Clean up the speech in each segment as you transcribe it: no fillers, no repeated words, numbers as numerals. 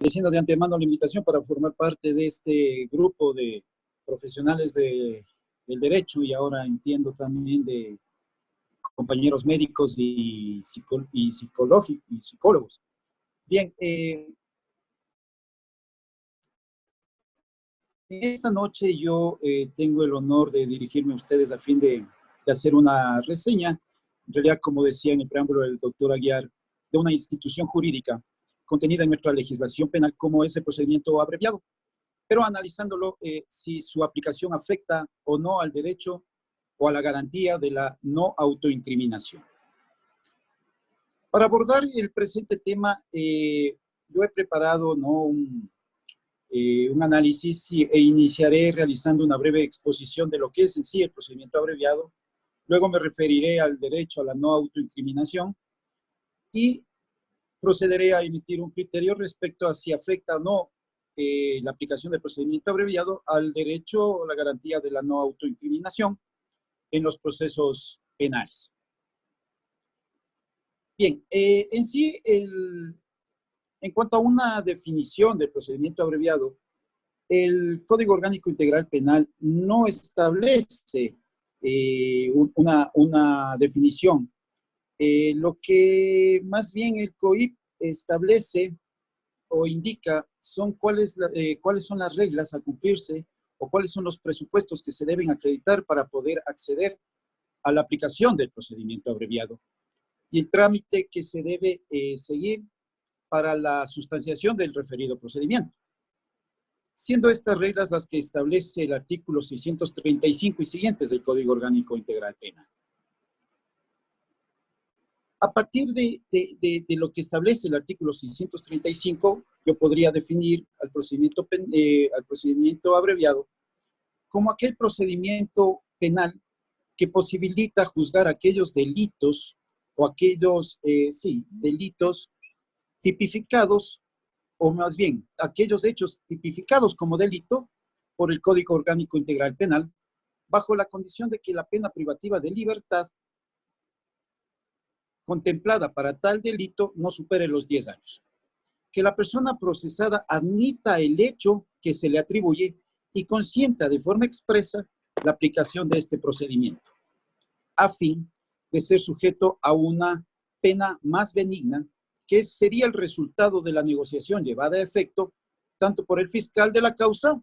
Agradeciendo de antemano la invitación para formar parte de este grupo de profesionales del derecho y ahora entiendo también de compañeros médicos y psicólogos. Bien, esta noche yo tengo el honor de dirigirme a ustedes a fin de hacer una reseña, en realidad, como decía en el preámbulo del doctor Aguiar, de una institución jurídica contenida en nuestra legislación penal como ese procedimiento abreviado, pero analizándolo si su aplicación afecta o no al derecho o a la garantía de la no autoincriminación. Para abordar el presente tema, yo he preparado un análisis e iniciaré realizando una breve exposición de lo que es en sí el procedimiento abreviado. Luego me referiré al derecho a la no autoincriminación y procederé a emitir un criterio respecto a si afecta o no la aplicación del procedimiento abreviado al derecho o la garantía de la no autoincriminación en los procesos penales. Bien, en sí, en cuanto a una definición del procedimiento abreviado, el Código Orgánico Integral Penal no establece una definición. Lo que más bien el COIP establece o indica son cuáles son las reglas a cumplirse o cuáles son los presupuestos que se deben acreditar para poder acceder a la aplicación del procedimiento abreviado y el trámite que se debe seguir para la sustanciación del referido procedimiento, siendo estas reglas las que establece el artículo 635 y siguientes del Código Orgánico Integral Penal. A partir de lo que establece el artículo 635, yo podría definir al procedimiento abreviado como aquel procedimiento penal que posibilita juzgar aquellos delitos o aquellos, delitos tipificados, o más bien, aquellos hechos tipificados como delito por el Código Orgánico Integral Penal, bajo la condición de que la pena privativa de libertad contemplada para tal delito no supere los 10 años. Que la persona procesada admita el hecho que se le atribuye y consienta de forma expresa la aplicación de este procedimiento, a fin de ser sujeto a una pena más benigna, que sería el resultado de la negociación llevada a efecto tanto por el fiscal de la causa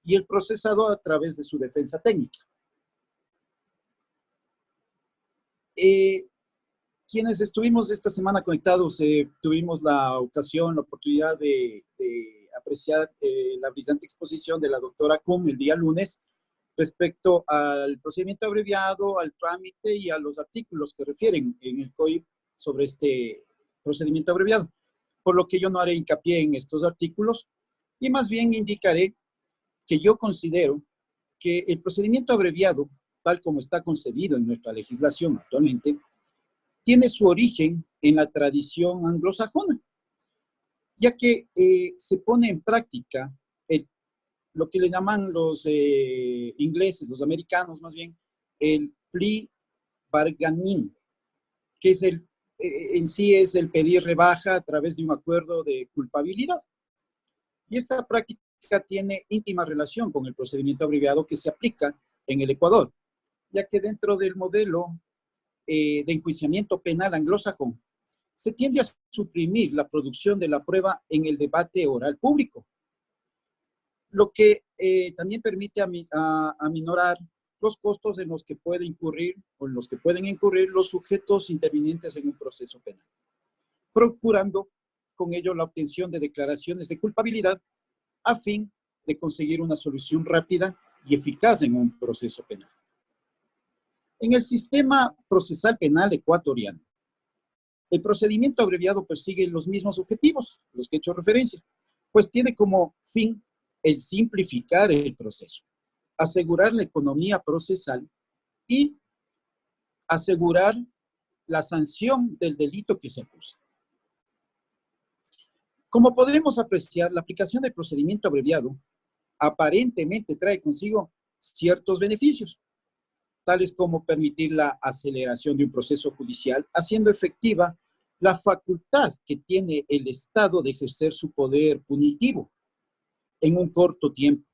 y el procesado a través de su defensa técnica. Quienes estuvimos esta semana conectados, tuvimos la ocasión, la oportunidad de apreciar la brillante exposición de la doctora Kuhn el día lunes respecto al procedimiento abreviado, al trámite y a los artículos que refieren en el COIP sobre este procedimiento abreviado. Por lo que yo no haré hincapié en estos artículos y más bien indicaré que yo considero que el procedimiento abreviado, tal como está concebido en nuestra legislación actualmente, tiene su origen en la tradición anglosajona, ya que se pone en práctica lo que le llaman los ingleses, los americanos más bien, el plea bargaining, que es en sí es el pedir rebaja a través de un acuerdo de culpabilidad. Y esta práctica tiene íntima relación con el procedimiento abreviado que se aplica en el Ecuador, ya que dentro del modelo de enjuiciamiento penal anglosajón, se tiende a suprimir la producción de la prueba en el debate oral público, lo que también permite aminorar los costos en los que puede incurrir o en los que pueden incurrir los sujetos intervinientes en un proceso penal, procurando con ello la obtención de declaraciones de culpabilidad a fin de conseguir una solución rápida y eficaz en un proceso penal. En el sistema procesal penal ecuatoriano, el procedimiento abreviado persigue los mismos objetivos, los que he hecho referencia, pues tiene como fin el simplificar el proceso, asegurar la economía procesal y asegurar la sanción del delito que se acusa. Como podemos apreciar, la aplicación del procedimiento abreviado aparentemente trae consigo ciertos beneficios, tales como permitir la aceleración de un proceso judicial, haciendo efectiva la facultad que tiene el Estado de ejercer su poder punitivo en un corto tiempo.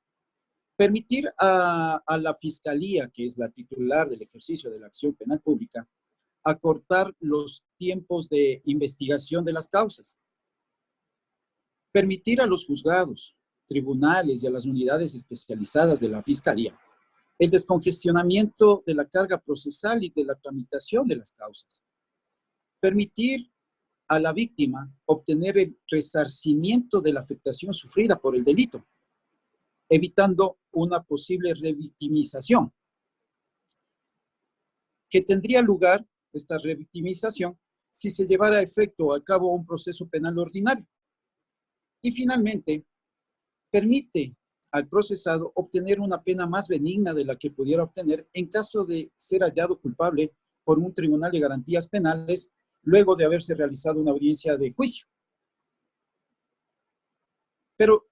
Permitir a la Fiscalía, que es la titular del ejercicio de la acción penal pública, acortar los tiempos de investigación de las causas. Permitir a los juzgados, tribunales y a las unidades especializadas de la Fiscalía el descongestionamiento de la carga procesal y de la tramitación de las causas. Permitir a la víctima obtener el resarcimiento de la afectación sufrida por el delito, evitando una posible revictimización, que tendría lugar, esta revictimización, si se llevara a efecto a cabo un proceso penal ordinario. Y finalmente, permite al procesado obtener una pena más benigna de la que pudiera obtener en caso de ser hallado culpable por un tribunal de garantías penales luego de haberse realizado una audiencia de juicio. Pero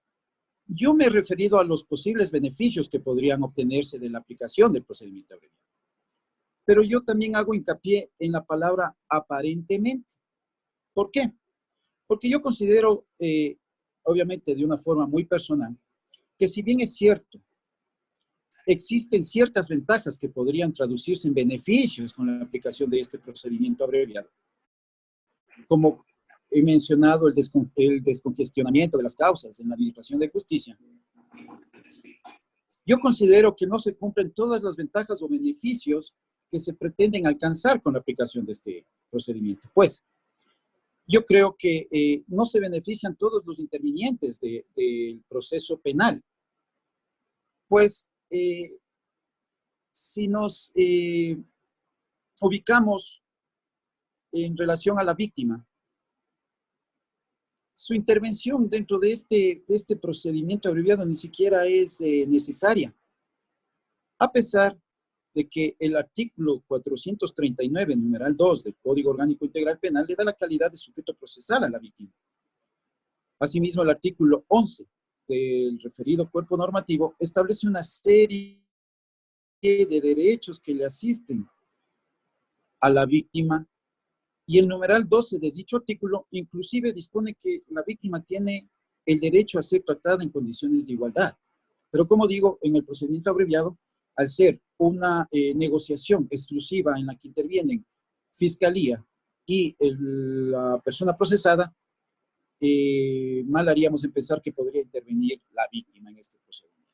yo me he referido a los posibles beneficios que podrían obtenerse de la aplicación del procedimiento abreviado. Pero yo también hago hincapié en la palabra aparentemente. ¿Por qué? Porque yo considero, obviamente de una forma muy personal, que si bien es cierto, existen ciertas ventajas que podrían traducirse en beneficios con la aplicación de este procedimiento abreviado, como he mencionado el descongestionamiento de las causas en la administración de justicia, yo considero que no se cumplen todas las ventajas o beneficios que se pretenden alcanzar con la aplicación de este procedimiento. Pues, yo creo que no se benefician todos los intervinientes del proceso penal. Pues, si nos ubicamos en relación a la víctima, su intervención dentro de este procedimiento abreviado ni siquiera es necesaria, a pesar de que el artículo 439, numeral 2 del Código Orgánico Integral Penal le da la calidad de sujeto procesal a la víctima. Asimismo, el artículo 11 del referido cuerpo normativo establece una serie de derechos que le asisten a la víctima, y el numeral 12 de dicho artículo inclusive dispone que la víctima tiene el derecho a ser tratada en condiciones de igualdad. Pero como digo, en el procedimiento abreviado, al ser una negociación exclusiva en la que intervienen Fiscalía y la persona procesada, mal haríamos en pensar que podría intervenir la víctima en este procedimiento.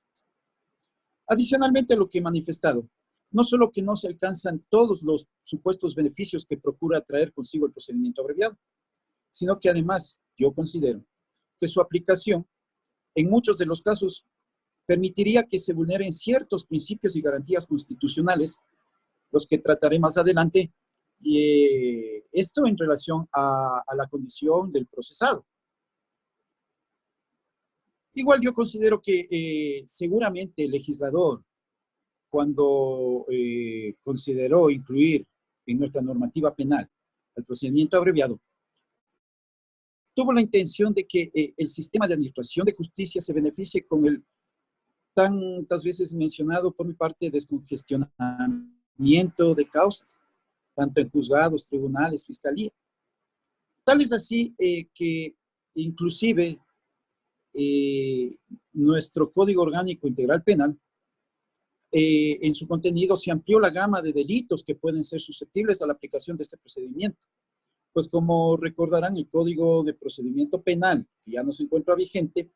Adicionalmente a lo que he manifestado, no solo que no se alcanzan todos los supuestos beneficios que procura traer consigo el procedimiento abreviado, sino que además yo considero que su aplicación en muchos de los casos permitiría que se vulneren ciertos principios y garantías constitucionales, los que trataré más adelante, y esto en relación a la condición del procesado. Igual yo considero que seguramente el legislador, cuando consideró incluir en nuestra normativa penal el procedimiento abreviado, tuvo la intención de que el sistema de administración de justicia se beneficie con el tantas veces mencionado por mi parte descongestionamiento de causas, tanto en juzgados, tribunales, fiscalía. Tal es así que inclusive nuestro Código Orgánico Integral Penal, en su contenido se amplió la gama de delitos que pueden ser susceptibles a la aplicación de este procedimiento. Pues como recordarán, el Código de Procedimiento Penal, que ya no se encuentra vigente,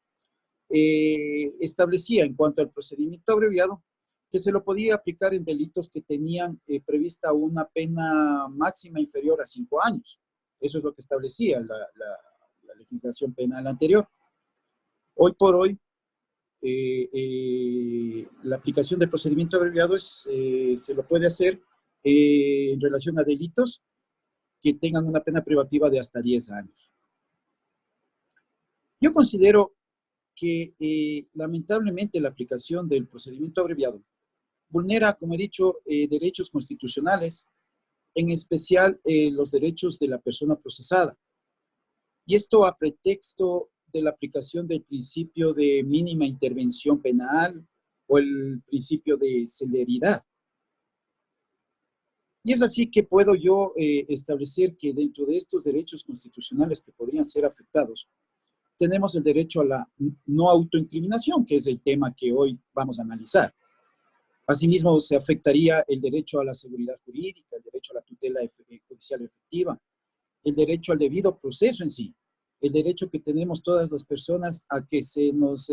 establecía en cuanto al procedimiento abreviado que se lo podía aplicar en delitos que tenían prevista una pena máxima inferior a 5 años. Eso es lo que establecía la legislación penal anterior. Hoy por hoy, la aplicación del procedimiento abreviado se lo puede hacer en relación a delitos que tengan una pena privativa de hasta 10 años. Yo considero que lamentablemente la aplicación del procedimiento abreviado vulnera, como he dicho, derechos constitucionales, en especial los derechos de la persona procesada. Y esto a pretexto de la aplicación del principio de mínima intervención penal o el principio de celeridad. Y es así que puedo yo establecer que dentro de estos derechos constitucionales que podrían ser afectados, tenemos el derecho a la no autoincriminación, que es el tema que hoy vamos a analizar. Asimismo, se afectaría el derecho a la seguridad jurídica, el derecho a la tutela judicial efectiva, el derecho al debido proceso en sí, el derecho que tenemos todas las personas a que se nos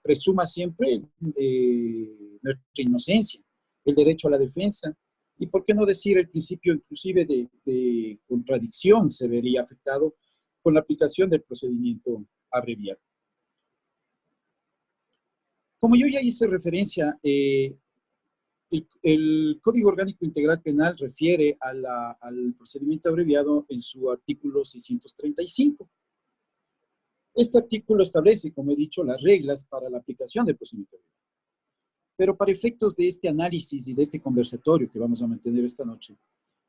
presuma siempre nuestra inocencia, el derecho a la defensa, y por qué no decir el principio inclusive de contradicción se vería afectado con la aplicación del procedimiento abreviado. Como yo ya hice referencia, el Código Orgánico Integral Penal refiere al procedimiento abreviado en su artículo 635. Este artículo establece, como he dicho, las reglas para la aplicación del procedimiento abreviado. Pero para efectos de este análisis y de este conversatorio que vamos a mantener esta noche,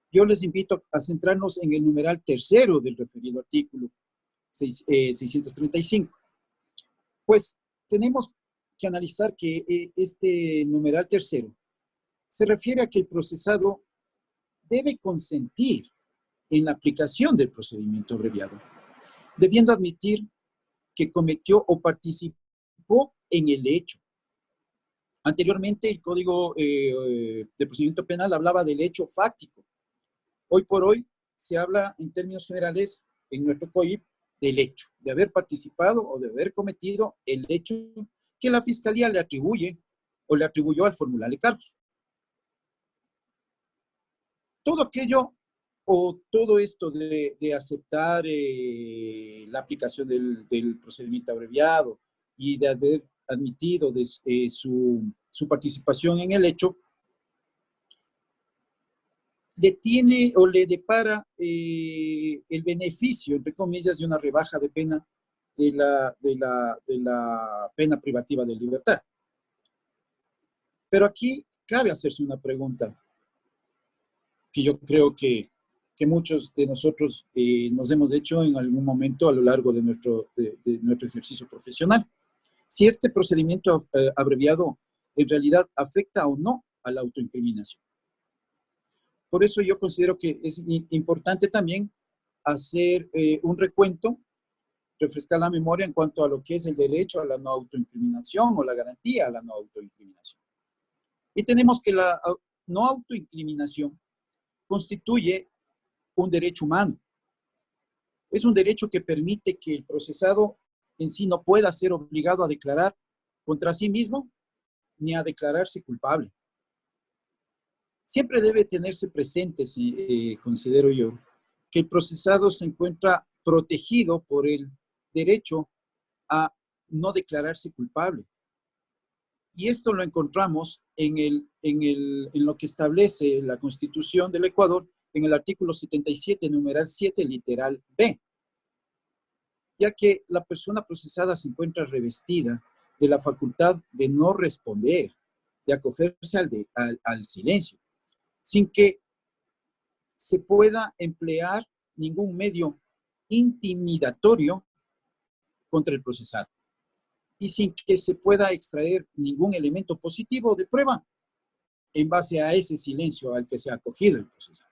yo les invito a centrarnos en el numeral tercero del referido artículo 635. Pues tenemos que analizar que este numeral tercero se refiere a que el procesado debe consentir en la aplicación del procedimiento abreviado, debiendo admitir que cometió o participó en el hecho. Anteriormente, el Código de Procedimiento Penal hablaba del hecho fáctico. Hoy por hoy se habla en términos generales en nuestro COIP del hecho, de haber participado o de haber cometido el hecho que la Fiscalía le atribuye o le atribuyó al formularle cargos. Todo aquello o todo esto de aceptar la aplicación del procedimiento abreviado y de haber admitido su participación en el hecho, le tiene o le depara el beneficio, entre comillas, de una rebaja de pena de la pena privativa de libertad. Pero aquí cabe hacerse una pregunta que yo creo que muchos de nosotros nos hemos hecho en algún momento a lo largo de nuestro ejercicio profesional. Si este procedimiento abreviado en realidad afecta o no a la autoincriminación. Por eso yo considero que es importante también hacer un recuento, refrescar la memoria en cuanto a lo que es el derecho a la no autoincriminación o la garantía a la no autoincriminación. Y tenemos que la no autoincriminación constituye un derecho humano. Es un derecho que permite que el procesado en sí no pueda ser obligado a declarar contra sí mismo ni a declararse culpable. Siempre debe tenerse presente, considero yo, que el procesado se encuentra protegido por el derecho a no declararse culpable. Y esto lo encontramos en lo que establece la Constitución del Ecuador en el artículo 77, numeral 7, literal B, ya que la persona procesada se encuentra revestida de la facultad de no responder, de acogerse al silencio, sin que se pueda emplear ningún medio intimidatorio contra el procesado y sin que se pueda extraer ningún elemento positivo de prueba en base a ese silencio al que se ha acogido el procesado.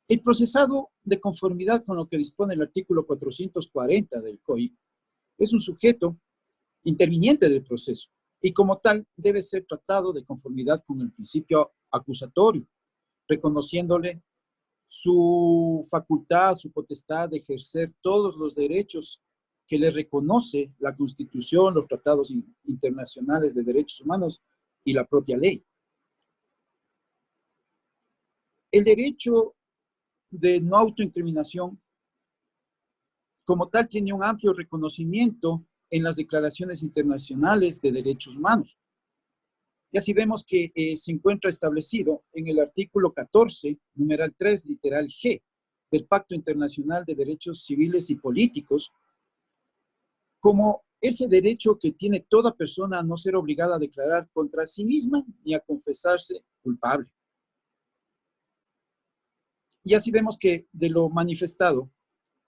El procesado, de conformidad con lo que dispone el artículo 440 del COIP, es un sujeto interviniente del proceso y como tal debe ser tratado de conformidad con el principio acusatorio, reconociéndole su facultad, su potestad de ejercer todos los derechos que le reconoce la Constitución, los tratados internacionales de derechos humanos y la propia ley. El derecho de no autoincriminación, como tal, tiene un amplio reconocimiento en las declaraciones internacionales de derechos humanos. Y así vemos que se encuentra establecido en el artículo 14, numeral 3, literal G, del Pacto Internacional de Derechos Civiles y Políticos, como ese derecho que tiene toda persona a no ser obligada a declarar contra sí misma ni a confesarse culpable. Y así vemos que de lo manifestado,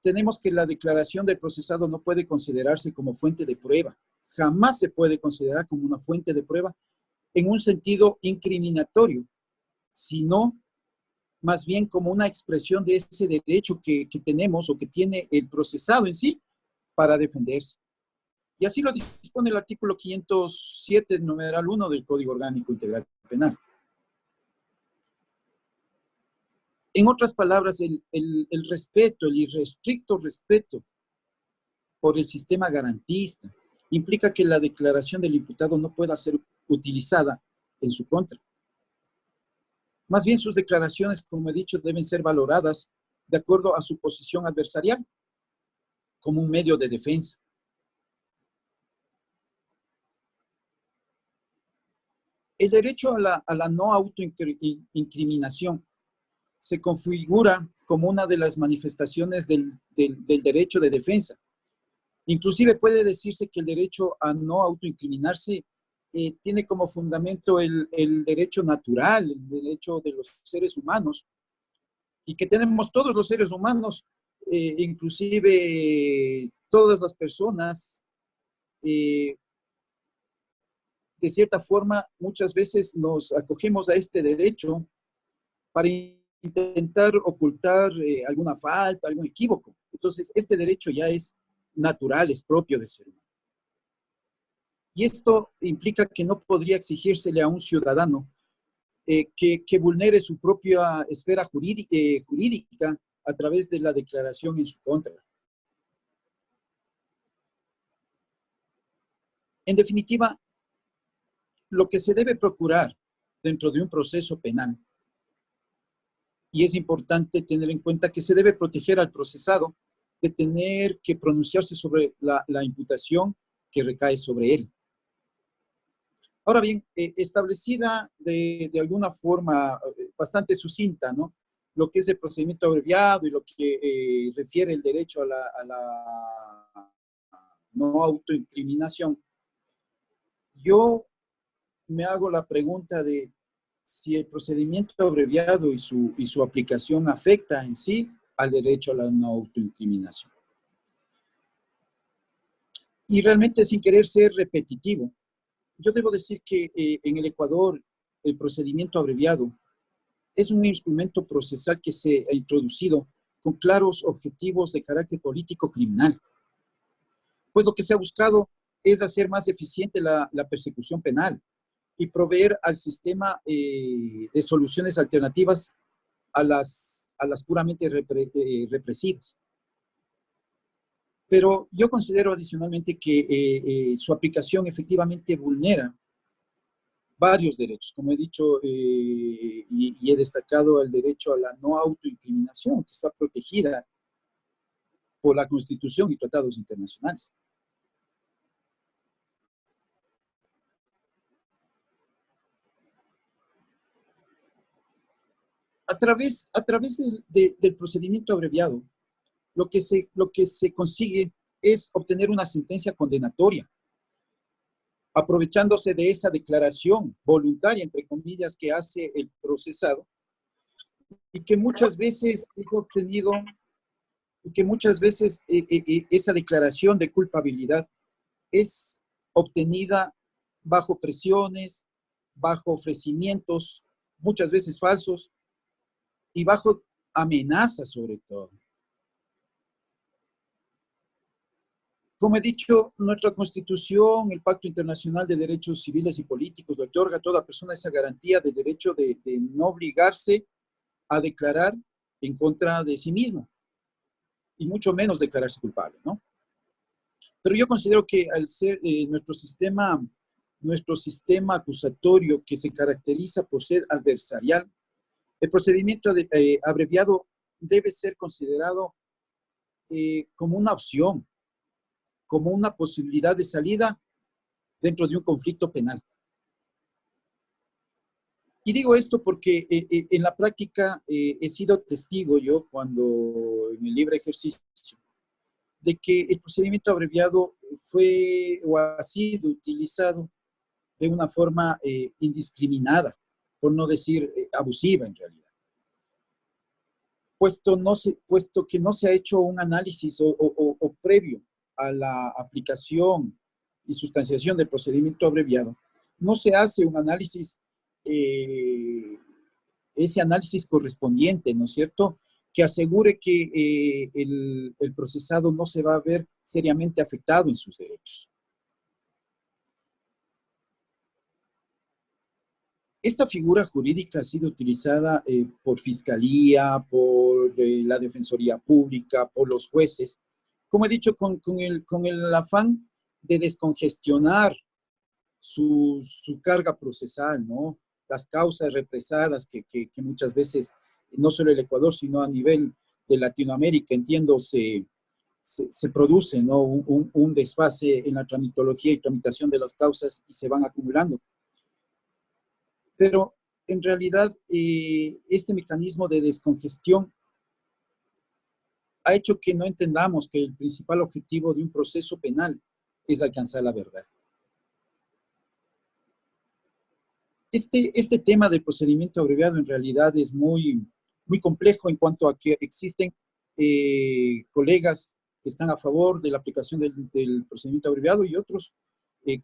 tenemos que la declaración del procesado no puede considerarse como fuente de prueba. Jamás se puede considerar como una fuente de prueba en un sentido incriminatorio, sino más bien como una expresión de ese derecho que tenemos o que tiene el procesado en sí para defenderse. Y así lo dispone el artículo 507, numeral 1 del Código Orgánico Integral Penal. En otras palabras, el respeto, el irrestricto respeto por el sistema garantista implica que la declaración del imputado no pueda ser utilizada en su contra. Más bien sus declaraciones, como he dicho, deben ser valoradas de acuerdo a su posición adversarial como un medio de defensa. El derecho a la no autoincriminación se configura como una de las manifestaciones del derecho de defensa. Inclusive puede decirse que el derecho a no autoincriminarse tiene como fundamento el derecho natural, el derecho de los seres humanos, y que tenemos todos los seres humanos, inclusive todas las personas, de cierta forma, muchas veces nos acogemos a este derecho para intentar ocultar alguna falta, algún equívoco. Entonces, este derecho ya es natural, es propio del ser humano. Y esto implica que no podría exigírsele a un ciudadano que vulnere su propia esfera jurídica a través de la declaración en su contra. En definitiva, lo que se debe procurar dentro de un proceso penal, y es importante tener en cuenta que se debe proteger al procesado de tener que pronunciarse sobre la imputación que recae sobre él. Ahora bien, establecida de alguna forma bastante sucinta, ¿no? Lo que es el procedimiento abreviado y lo que refiere el derecho a la no autoincriminación, yo me hago la pregunta de si el procedimiento abreviado y su aplicación afecta en sí al derecho a la no autoincriminación. Y realmente, sin querer ser repetitivo, yo debo decir que en el Ecuador el procedimiento abreviado es un instrumento procesal que se ha introducido con claros objetivos de carácter político criminal. Pues lo que se ha buscado es hacer más eficiente la persecución penal y proveer al sistema de soluciones alternativas a las puramente represivas. Pero yo considero adicionalmente que su aplicación efectivamente vulnera varios derechos, como he dicho y he destacado el derecho a la no autoincriminación, que está protegida por la Constitución y tratados internacionales. A través del procedimiento abreviado, lo que se consigue es obtener una sentencia condenatoria, aprovechándose de esa declaración voluntaria, entre comillas, que hace el procesado, y que muchas veces es obtenido, y que muchas veces esa declaración de culpabilidad es obtenida bajo presiones, bajo ofrecimientos, muchas veces falsos, y bajo amenazas sobre todo. Como he dicho, nuestra Constitución, el Pacto Internacional de Derechos Civiles y Políticos, le otorga a toda persona esa garantía de derecho de no obligarse a declarar en contra de sí mismo, y mucho menos declararse culpable, ¿no? Pero yo considero que al ser nuestro sistema acusatorio que se caracteriza por ser adversarial, el procedimiento abreviado debe ser considerado como una opción, como una posibilidad de salida dentro de un conflicto penal. Y digo esto porque en la práctica he sido testigo yo cuando en el libre ejercicio de que el procedimiento abreviado fue o ha sido utilizado de una forma indiscriminada, por no decir abusiva en realidad. Puesto que no se ha hecho un análisis o previo a la aplicación y sustanciación del procedimiento abreviado, no se hace un análisis, ese análisis correspondiente, ¿no es cierto?, que asegure que el procesado no se va a ver seriamente afectado en sus derechos. Esta figura jurídica ha sido utilizada por Fiscalía, por la Defensoría Pública, por los jueces, como he dicho, con el afán de descongestionar su carga procesal, ¿no? Las causas represadas que muchas veces, no solo el Ecuador, sino a nivel de Latinoamérica, entiendo, se produce, ¿no? Un desfase en la tramitología y tramitación de las causas y se van acumulando. Pero en realidad, este mecanismo de descongestión ha hecho que no entendamos que el principal objetivo de un proceso penal es alcanzar la verdad. Este tema del procedimiento abreviado en realidad es muy complejo en cuanto a que existen colegas que están a favor de la aplicación del procedimiento abreviado y otros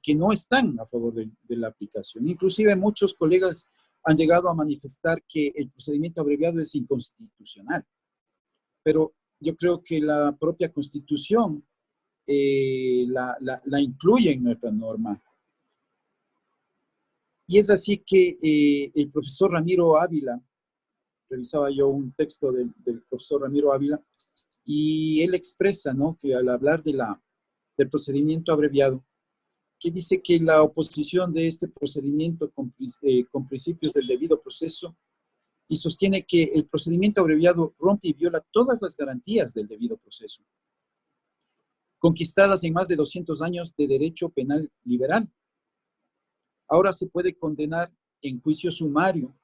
que no están a favor de la aplicación. Inclusive muchos colegas han llegado a manifestar que el procedimiento abreviado es inconstitucional. Pero yo creo que la propia Constitución la incluye en nuestra norma. Y es así que el profesor Ramiro Ávila, revisaba yo un texto del profesor Ramiro Ávila, y él expresa, ¿no?, que al hablar del procedimiento abreviado, que dice que la oposición de este procedimiento con principios del debido proceso, y sostiene que el procedimiento abreviado rompe y viola todas las garantías del debido proceso, conquistadas en más de 200 años de derecho penal liberal. Ahora se puede condenar en juicio sumario.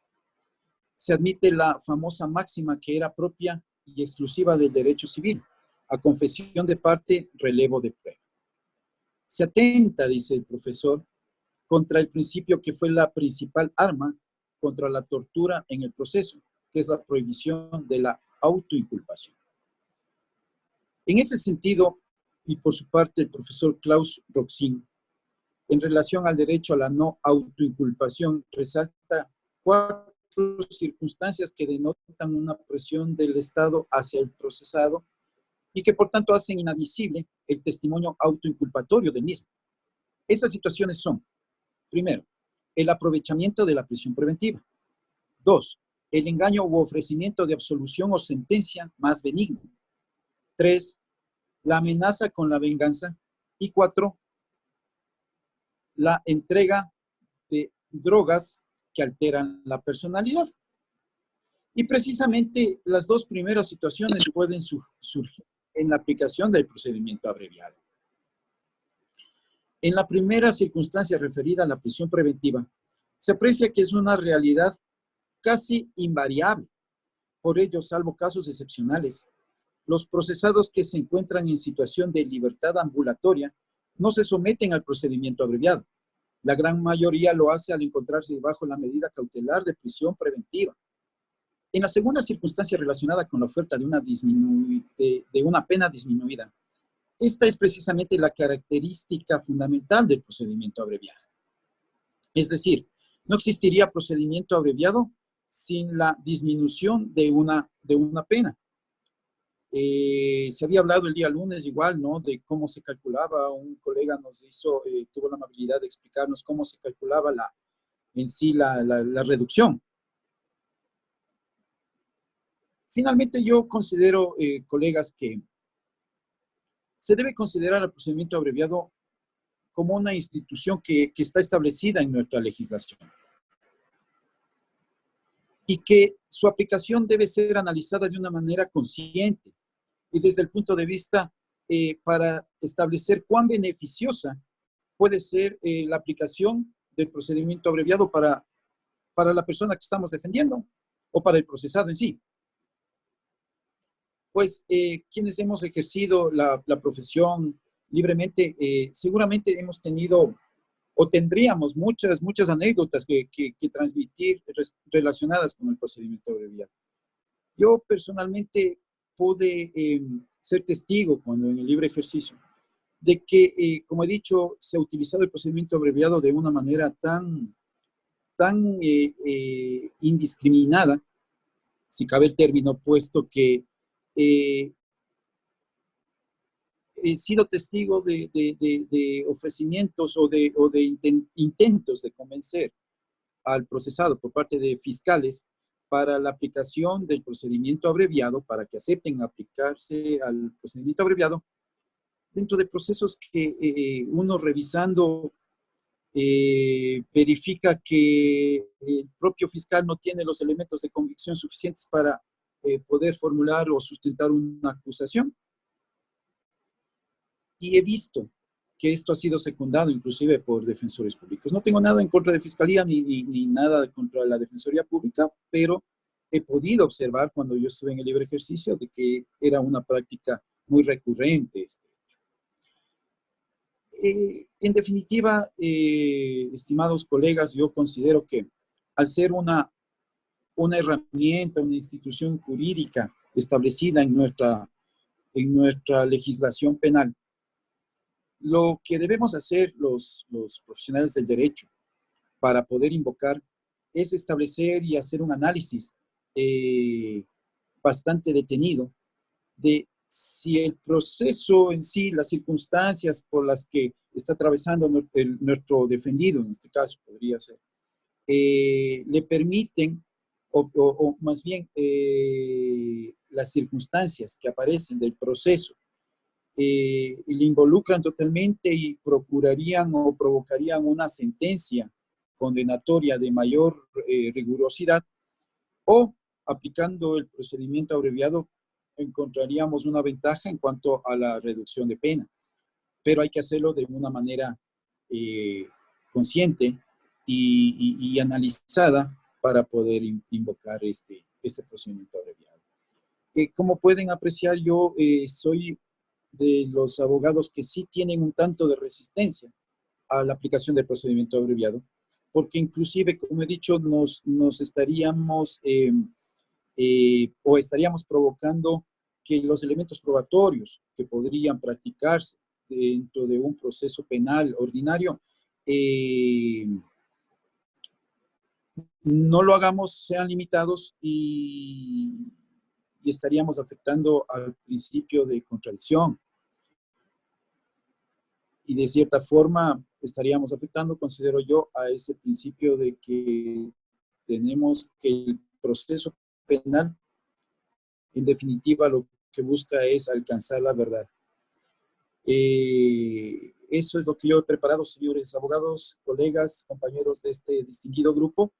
Se admite la famosa máxima que era propia y exclusiva del derecho civil, a confesión de parte, relevo de prueba. Se atenta, dice el profesor, contra el principio que fue la principal arma contra la tortura en el proceso, que es la prohibición de la autoinculpación. En ese sentido, y por su parte el profesor Klaus Roxin, en relación al derecho a la no autoinculpación, resalta 4 circunstancias que denotan una presión del Estado hacia el procesado y que por tanto hacen inadmisible el testimonio autoinculpatorio del mismo. Estas situaciones son: primero, el aprovechamiento de la prisión preventiva. 2, el engaño u ofrecimiento de absolución o sentencia más benigna. 3, la amenaza con la venganza. Y 4, la entrega de drogas que alteran la personalidad. Y precisamente las 2 primeras situaciones pueden surgir en la aplicación del procedimiento abreviado. En la primera circunstancia referida a la prisión preventiva, se aprecia que es una realidad casi invariable. Por ello, salvo casos excepcionales, los procesados que se encuentran en situación de libertad ambulatoria no se someten al procedimiento abreviado. La gran mayoría lo hace al encontrarse bajo la medida cautelar de prisión preventiva. En la segunda circunstancia relacionada con la oferta de una pena disminuida, esta es precisamente la característica fundamental del procedimiento abreviado. Es decir, no existiría procedimiento abreviado sin la disminución de una pena. Se había hablado el día lunes igual, ¿no?, de cómo se calculaba. Un colega tuvo la amabilidad de explicarnos cómo se calculaba en sí la reducción. Finalmente, yo considero, colegas, que se debe considerar el procedimiento abreviado como una institución que está establecida en nuestra legislación y que su aplicación debe ser analizada de una manera consciente y desde el punto de vista para establecer cuán beneficiosa puede ser la aplicación del procedimiento abreviado para la persona que estamos defendiendo o para el procesado en sí. Pues quienes hemos ejercido la profesión libremente, seguramente hemos tenido o tendríamos muchas anécdotas que transmitir relacionadas con el procedimiento abreviado. Yo personalmente pude ser testigo cuando en el libre ejercicio de que, como he dicho, se ha utilizado el procedimiento abreviado de una manera tan indiscriminada, si cabe el término, puesto que he sido testigo de ofrecimientos o de intentos de convencer al procesado por parte de fiscales para la aplicación del procedimiento abreviado, para que acepten aplicarse al procedimiento abreviado, dentro de procesos que uno revisando verifica que el propio fiscal no tiene los elementos de convicción suficientes para poder formular o sustentar una acusación. Y he visto que esto ha sido secundado inclusive por defensores públicos. No tengo nada en contra de Fiscalía ni nada contra la Defensoría Pública, pero he podido observar cuando yo estuve en el libre ejercicio de que era una práctica muy recurrente. En definitiva, estimados colegas, yo considero que al ser una herramienta, una institución jurídica establecida en nuestra legislación penal, lo que debemos hacer los profesionales del derecho para poder invocar es establecer y hacer un análisis bastante detenido de si el proceso en sí, las circunstancias por las que está atravesando nuestro defendido, en este caso podría ser, le permiten, o más bien las circunstancias que aparecen del proceso, le involucran totalmente y procurarían o provocarían una sentencia condenatoria de mayor rigurosidad, o aplicando el procedimiento abreviado encontraríamos una ventaja en cuanto a la reducción de pena, pero hay que hacerlo de una manera consciente y analizada para poder invocar este procedimiento abreviado. Como pueden apreciar, yo soy de los abogados que sí tienen un tanto de resistencia a la aplicación del procedimiento abreviado, porque inclusive, como he dicho, nos estaríamos o estaríamos provocando que los elementos probatorios que podrían practicarse dentro de un proceso penal ordinario no lo hagamos, sean limitados y estaríamos afectando al principio de contradicción. Y de cierta forma estaríamos afectando, considero yo, a ese principio de que tenemos que el proceso penal, en definitiva, lo que busca es alcanzar la verdad. Eso es lo que yo he preparado, señores abogados, colegas, compañeros de este distinguido grupo.